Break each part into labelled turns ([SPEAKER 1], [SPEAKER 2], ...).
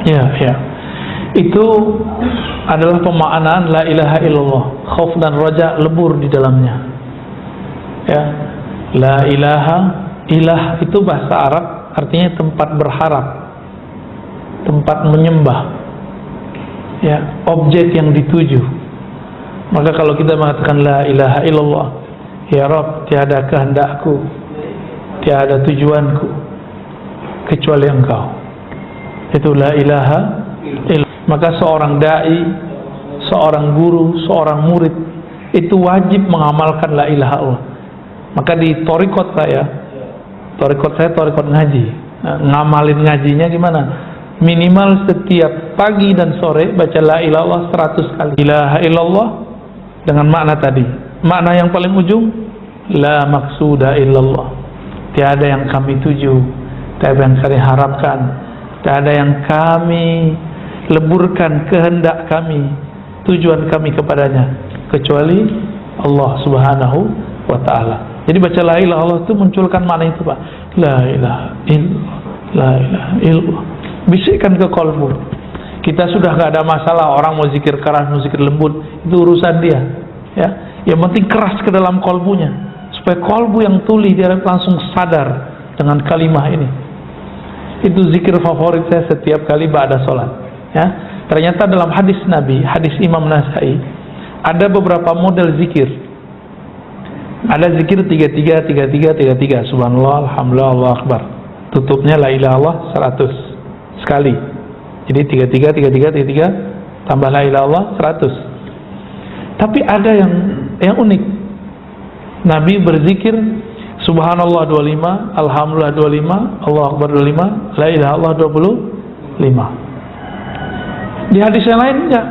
[SPEAKER 1] Ya, ya. Itu adalah pemaknaan la ilaha illallah. Khauf dan raja lebur di dalamnya. Ya. La ilaha, ilah itu bahasa Arab artinya tempat berharap, tempat menyembah. Ya, objek yang dituju. Maka kalau kita mengatakan la ilaha illallah, ya Rabb, tiada kehendakku, tiada tujuanku kecuali Engkau. Itu la ilaha illallah. Maka seorang dai, seorang guru, seorang murid itu wajib mengamalkan la ilaha illallah. Maka di torikot saya torikot ngaji. Nah, ngamalin ngajinya gimana? Minimal setiap pagi dan sore baca la ilaha illallah 100 kali. Ilaha illallah dengan makna tadi. Makna yang paling ujung, la maksuda illallah. Tiada yang kami tuju, tiada yang kami harapkan, tiada yang kami leburkan kehendak kami, tujuan kami kepadanya kecuali Allah Subhanahu wa ta'ala. Jadi baca la ilaha illallah itu munculkan makna itu, Pak. La ilaha illallah, la ilaha illallah. Bisikkan ke kolbu. Kita sudah gak ada masalah orang mau zikir keras, mau zikir lembut, itu urusan dia. Ya, yang penting keras ke dalam kolbunya, supaya kolbu yang tuli dia langsung sadar dengan kalimah ini. Itu zikir favorit saya setiap kali ba'da sholat. Ya, ternyata dalam hadis Nabi, hadis Imam Nasai, ada beberapa model zikir. Ada zikir 33 subhanallah, alhamdulillah, Allahu akbar. Tutupnya la ilaha illallah 100 sekali. Jadi 33 tambah la ilaha illallah 100. Tapi ada yang unik. Nabi berzikir subhanallah 25, alhamdulillah 25, Allahu akbar 25, la ilaha illallah 25. Di hadis yang lain enggak.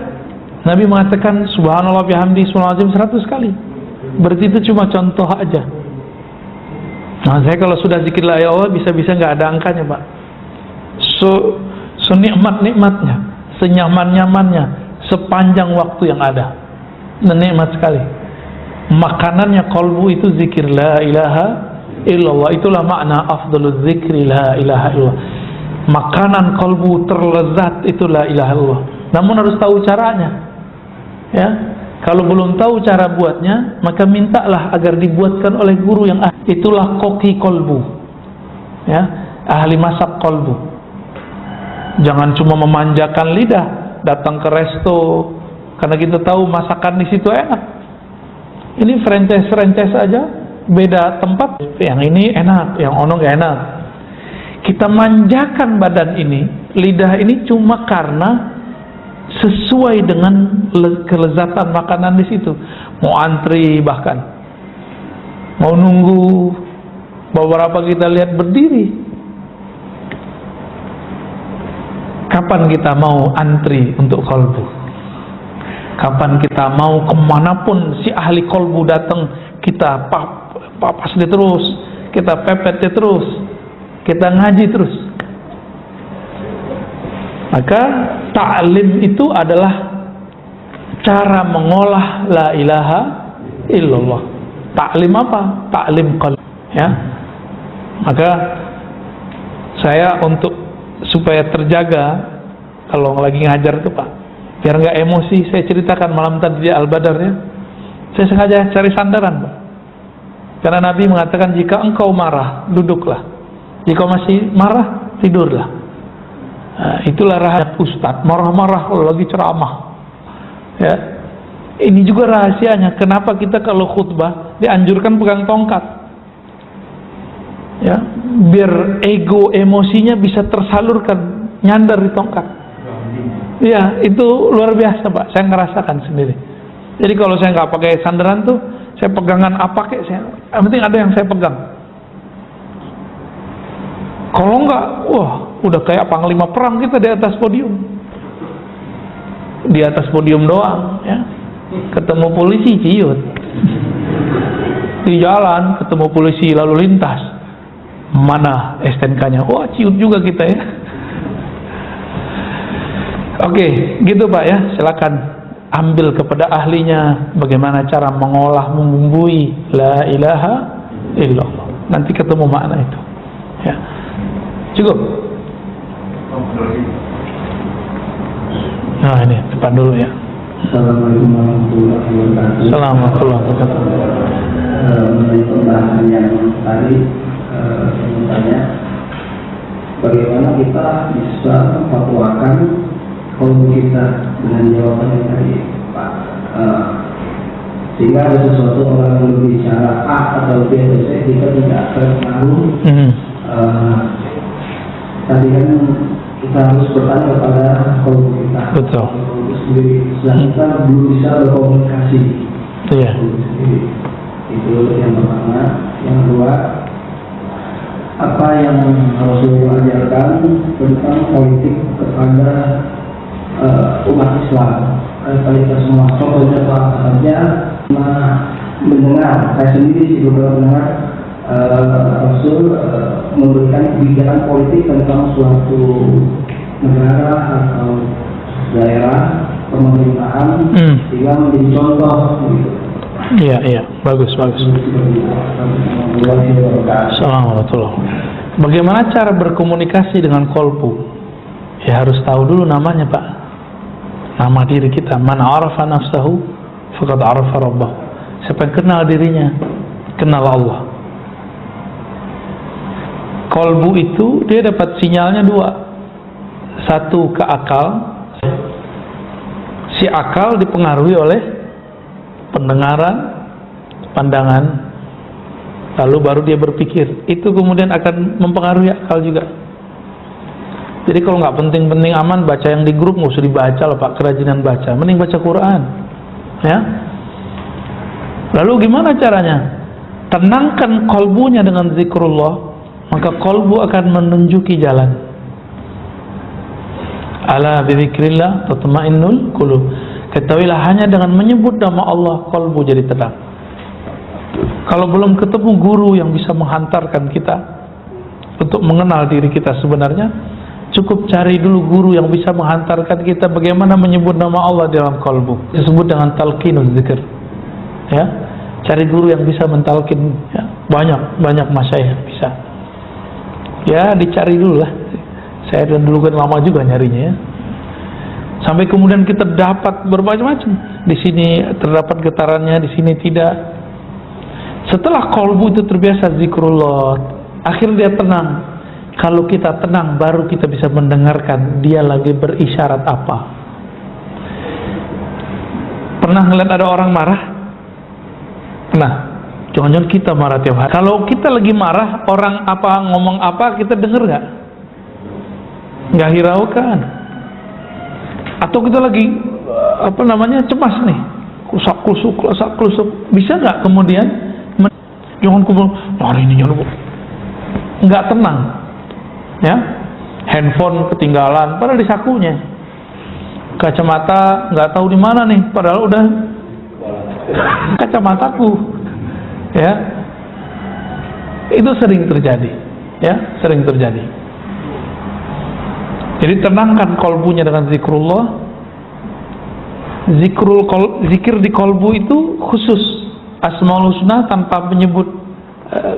[SPEAKER 1] Nabi mengatakan subhanallah bihamdi subhanallah 100 kali. Berarti itu cuma contoh aja. Nah, saya kalau sudah zikir la ilaha illallah bisa-bisa nggak ada angkanya, Pak. Senikmat-nikmatnya, senyaman-nyamannya, sepanjang waktu yang ada. Dan nikmat sekali. Makanannya kolbu itu zikir la ilaha illallah. Itulah makna afdalul zikri la ilaha illallah. Makanan kolbu terlezat itu la ilaha illallah. Namun harus tahu caranya. Ya. Kalau belum tahu cara buatnya, maka mintalah agar dibuatkan oleh guru yang ahli. Itulah koki kolbu, ya, ahli masak kolbu. Jangan cuma memanjakan lidah, datang ke resto karena kita tahu masakan di situ enak. Ini franchise aja, beda tempat. Yang ini enak, yang ono gak enak. Kita manjakan badan ini, lidah ini cuma karena sesuai dengan kelezatan makanan di situ. Mau antri bahkan, mau nunggu, beberapa kita lihat berdiri. Kapan kita mau antri untuk kolbu? Kapan kita mau kemanapun si ahli kolbu datang, kita papas dia terus, kita pepet dia terus, kita ngaji terus. Maka ta'lim itu adalah cara mengolah la ilaha illallah. Ta'lim apa? Ta'lim qalb, ya. Maka saya supaya terjaga kalau lagi ngajar itu, Pak, biar nggak emosi, saya ceritakan malam tadi di Al-Badar, ya. Saya sengaja cari sandaran, Pak. Karena Nabi mengatakan jika engkau marah, duduklah. Jika masih marah, tidurlah. Nah, itulah rahasia Ustadz, marah-marah kalau lagi ceramah. Ya, ini juga rahasianya. Kenapa kita kalau khutbah dianjurkan pegang tongkat? Ya, biar ego emosinya bisa tersalurkan, nyandar di tongkat. Ya, itu luar biasa, Pak. Saya ngerasakan sendiri. Jadi kalau saya nggak pakai sandaran tuh, saya pegangan apa kek, yang penting ada yang saya pegang. Kalau enggak, wah, udah kayak panglima perang kita di atas podium. Di atas podium doang, ya. Ketemu polisi ciut. Di jalan ketemu polisi lalu lintas. Mana STNK-nya? Wah, ciut juga kita, ya. Oke, gitu, Pak, ya. Silakan ambil kepada ahlinya bagaimana cara mengolah, membumbui la ilaha illallah. Nanti ketemu makna itu. Ya. Cukup. Nah ini depan dulu ya.
[SPEAKER 2] Assalamualaikum warahmatullahi wabarakatuh.
[SPEAKER 1] Assalamualaikum warahmatullahi wabarakatuh.
[SPEAKER 2] Mengenai pembahasan yang tadi, saya mau tanya, bagaimana kita bisa memfatwakan kaum kita dengan jawaban yang tadi, Pak? Sehingga ada sesuatu orang yang berbicara A atau B atau C, kita tidak terpengaruh. Tadi kan kita harus bertanya kepada kaum kita.
[SPEAKER 1] Betul.
[SPEAKER 2] Kita belum bisa berkomunikasi.
[SPEAKER 1] Iya.
[SPEAKER 2] Itu yang pertama. Yang kedua, apa yang Rasulullah ajarkan tentang politik kepada umat Islam? Kita semua contohnya apa saja? Mendengar, saya sendiri juga mendengar Rasul memberikan kebijakan politik tentang suatu negara atau daerah pemerintahan sehingga menjadi contoh gitu.
[SPEAKER 1] Iya, bagus. Assalamualaikum. Bagaimana cara berkomunikasi dengan kolbu? Ya harus tahu dulu namanya, Pak. Nama diri kita. Man arafa nafsahu faqad arafa rabbah. Siapa yang kenal dirinya, kenal Allah. Kolbu itu dia dapat sinyalnya dua. Satu ke akal. Si akal dipengaruhi oleh pendengaran, pandangan, lalu baru dia berpikir. Itu kemudian akan mempengaruhi akal juga. Jadi kalau nggak penting-penting aman, baca yang di grup nggak usah dibaca lah Pak, kerajinan baca. Mending baca Quran, ya. Lalu gimana caranya? Tenangkan kolbunya dengan zikrullah, maka kolbu akan menunjuki jalan. Ala bizikrillah tatma'innul qulub. Ketahuilah hanya dengan menyebut nama Allah kolbu jadi tenang. Kalau belum ketemu guru yang bisa menghantarkan kita untuk mengenal diri kita sebenarnya, cukup cari dulu guru yang bisa menghantarkan kita bagaimana menyebut nama Allah dalam kolbu. Disebut dengan talqinuz zikr. Ya, cari guru yang bisa mentalkin. Ya. Banyak masyayikh bisa. Ya, dicari dulu lah. Saya dulu kan lama juga nyarinya ya. Sampai kemudian kita dapat bermacam-macam. Di sini terdapat getarannya, di sini tidak. Setelah kolbu itu terbiasa zikrullah, akhirnya dia tenang. Kalau kita tenang, baru kita bisa mendengarkan dia lagi berisyarat apa. Pernah ngeliat ada orang marah? Pernah. Jangan-jangan kita marah tiap hari. Kalau kita lagi marah, orang apa ngomong apa, kita denger nggak? Nggak hiraukan. Atau kita lagi cemas nih, klusak-klusuk, bisa nggak kemudian jangan kumpul hari ini jangan nggak tenang, ya? Handphone ketinggalan, padahal di sakunya. Kacamata nggak tahu di mana nih, padahal udah kacamataku, ya. Itu sering terjadi, ya, sering terjadi. Jadi tenangkan kolbunya dengan zikrullah. Zikir di kolbu itu khusus Asmaul Husna tanpa menyebut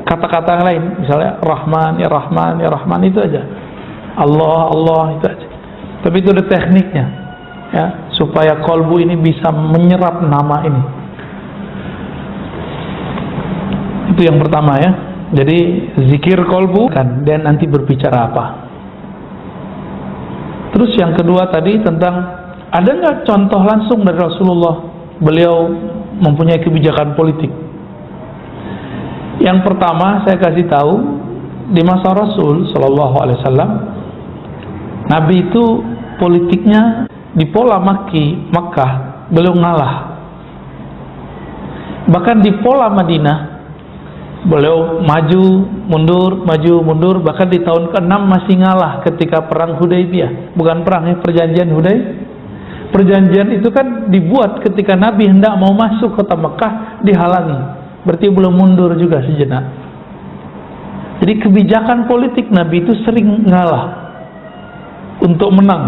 [SPEAKER 1] kata-kata yang lain. Misalnya Rahman, ya Rahman, ya Rahman, itu aja. Allah, itu aja. Tapi itu ada tekniknya, ya, supaya kolbu ini bisa menyerap nama ini. Itu yang pertama ya. Jadi zikir kolbu kan, dan nanti berbicara apa. Terus yang kedua tadi tentang ada nggak contoh langsung dari Rasulullah beliau mempunyai kebijakan politik. Yang pertama saya kasih tahu, di masa Rasul Shallallahu Alaihi Wasallam, Nabi itu politiknya di pola Makkah beliau ngalah. Bahkan di pola Madinah beliau maju mundur, bahkan di tahun ke-6 masih ngalah ketika perang Hudaybiyah. Bukan perang, perjanjian Hudaybiyah. Perjanjian itu kan dibuat ketika Nabi hendak mau masuk kota Mekah, dihalangi. Berarti belum mundur juga sejenak. Jadi kebijakan politik Nabi itu sering ngalah untuk menang,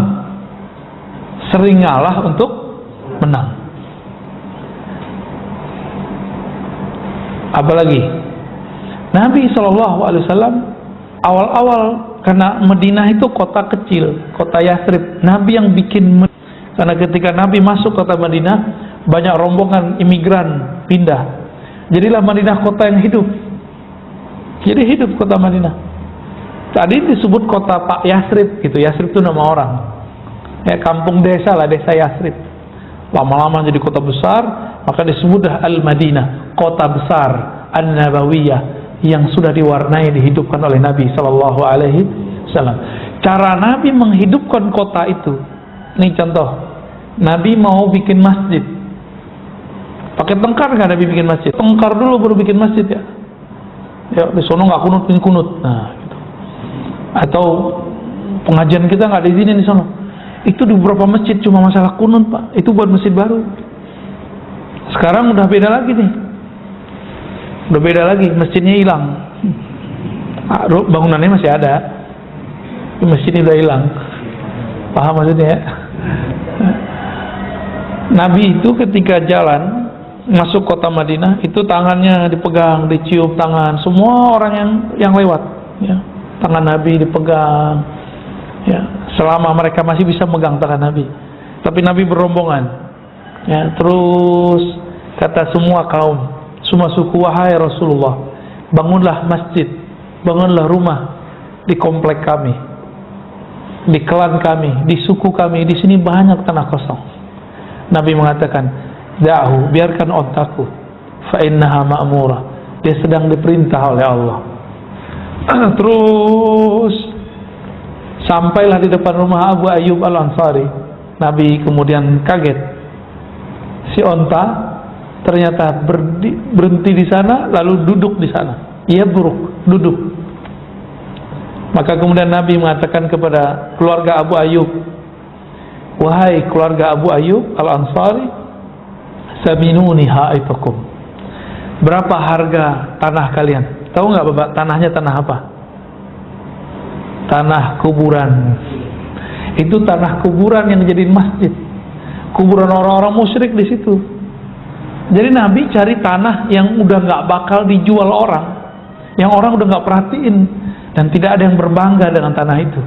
[SPEAKER 1] sering ngalah untuk menang. Apalagi Nabi SAW awal-awal Karena Madinah itu kota kecil, kota Yathrib. Nabi yang bikin, karena ketika Nabi masuk kota Madinah, banyak rombongan imigran pindah. Jadilah Madinah kota yang hidup. Jadi hidup kota Madinah. Tadi disebut kota Pak Yathrib gitu. Yathrib itu nama orang. Ya, kampung desa lah, desa Yathrib. Lama-lama jadi kota besar, maka disebutlah Al-Madinah, kota besar An-Nabawiyah, yang sudah diwarnai, dihidupkan oleh Nabi Sallallahu Alaihi Wasallam. Cara Nabi menghidupkan kota itu, ini contoh. Nabi mau bikin masjid, pakai tengkar nggak Nabi bikin masjid? Tengkar dulu baru bikin masjid ya. Ya di sono nggak kunut, bikin kunut. Nah, gitu. Atau pengajian kita nggak di sini, di sono. Itu di beberapa masjid cuma masalah kunut Pak. Itu buat masjid baru. Sekarang udah beda lagi nih. Udah beda lagi, masjidnya hilang. Bangunannya masih ada, masjidnya udah hilang. Paham maksudnya ya? Nabi itu ketika jalan masuk kota Madinah, itu tangannya dipegang, dicium tangan semua orang yang lewat ya. Tangan Nabi dipegang ya, selama mereka masih bisa megang tangan Nabi. Tapi Nabi berombongan ya, terus kata semua kaum, semua suku, wahai Rasulullah, bangunlah masjid, bangunlah rumah di komplek kami, di klan kami, di suku kami. Di sini banyak tanah kosong. Nabi mengatakan, da'hu, biarkan ontaku, fa innaha ma'murah, dia sedang diperintah oleh Allah. Terus sampailah di depan rumah Abu Ayyub Al-Ansari. Nabi kemudian kaget, si onta ternyata berhenti di sana, lalu duduk di sana. Ia buruk, duduk. Maka kemudian Nabi mengatakan kepada keluarga Abu Ayyub, wahai keluarga Abu Ayyub Al-Ansari, saminuni haitakum, berapa harga tanah kalian? Tahu nggak Bapak, tanahnya tanah apa? Tanah kuburan. Itu tanah kuburan yang dijadiin masjid. Kuburan orang-orang musyrik di situ. Jadi Nabi cari tanah yang udah nggak bakal dijual orang, yang orang udah nggak perhatiin, dan tidak ada yang berbangga dengan tanah itu.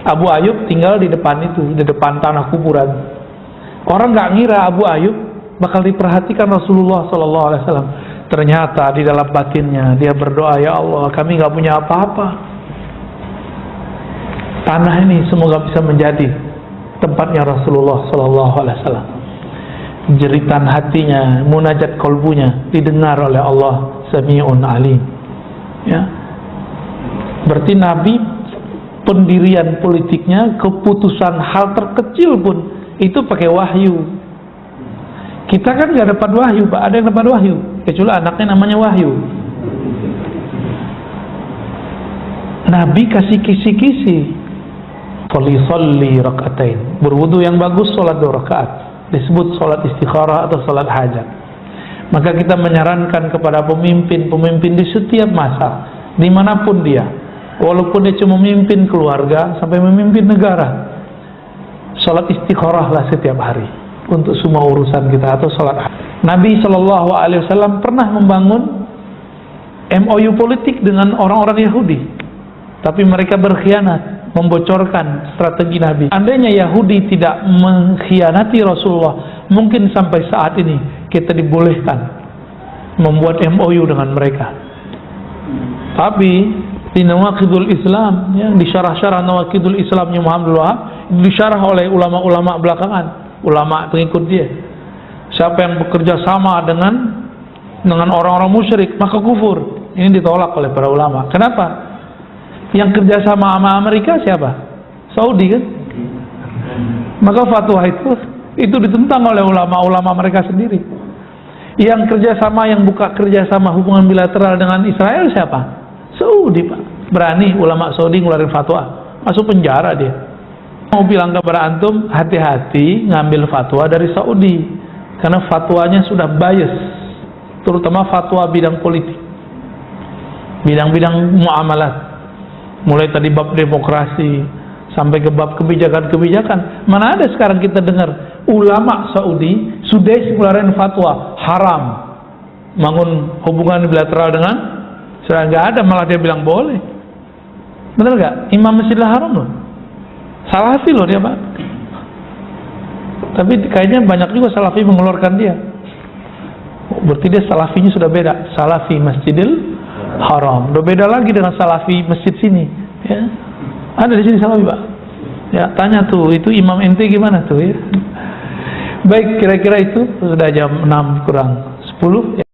[SPEAKER 1] Abu Ayyub tinggal di depan itu, di depan tanah kuburan. Orang nggak ngira Abu Ayyub bakal diperhatikan Rasulullah SAW. Ternyata di dalam batinnya dia berdoa, ya Allah, kami nggak punya apa-apa. Tanah ini semoga bisa menjadi tempatnya Rasulullah SAW. Jeritan hatinya, munajat kolbunya didengar oleh Allah Sami'un Alim. Ya, berarti Nabi pendirian politiknya, keputusan hal terkecil pun itu pakai wahyu. Kita kan nggak dapat wahyu, Pak. Ada yang dapat wahyu, kecuali anaknya namanya Wahyu. Nabi kasih kisi-kisi. Falisalli rakaatain, berwudu yang bagus, sholat 2 rakaat, disebut sholat istikharah atau sholat hajat. Maka kita menyarankan kepada pemimpin di setiap masa, dimanapun dia, walaupun dia cuma memimpin keluarga sampai memimpin negara, sholat istikharah lah setiap hari untuk semua urusan kita, atau sholat hajat. Nabi SAW pernah membangun MOU politik dengan orang-orang Yahudi, tapi mereka berkhianat, membocorkan strategi Nabi. Andainya Yahudi tidak mengkhianati Rasulullah, mungkin sampai saat ini kita dibolehkan membuat MOU dengan mereka. Tapi di Nawaqidul Islam, ya, di syarah-syarah Nawaqidul Islamnya Muhammad Wahab, disyarah oleh ulama-ulama belakangan, ulama pengikut dia. Siapa yang bekerja sama dengan orang-orang musyrik, maka kufur. Ini ditolak oleh para ulama. Kenapa? Yang kerja sama Amerika siapa? Saudi kan? Maka fatwa itu ditentang oleh ulama-ulama mereka sendiri. Yang kerjasama, yang buka kerjasama hubungan bilateral dengan Israel siapa? Saudi, Pak. Berani ulama Saudi ngeluarin fatwa, masuk penjara dia. Mau bilang kepada antum, hati-hati ngambil fatwa dari Saudi, karena fatwanya sudah bias, terutama fatwa bidang politik, bidang-bidang muamalat. Mulai tadi bab demokrasi sampai ke bab kebijakan-kebijakan. Mana ada sekarang kita dengar ulama Saudi sudah ngeluarin fatwa haram bangun hubungan bilateral dengan Israel. Nggak ada, malah dia bilang boleh. Betul nggak? Imam Masjidil Haram loh, Salafi loh dia Pak. Tapi kayaknya banyak juga Salafi mengeluarkan dia. Berarti dia Salafinya sudah beda. Salafi Masjidil Haram, udah beda lagi dengan Salafi masjid sini. Ya, ada di sini Salafi Pak. Ya, tanya tuh, itu Imam ente gimana tuh ya? Baik, kira-kira itu sudah jam 6 kurang 10 ya.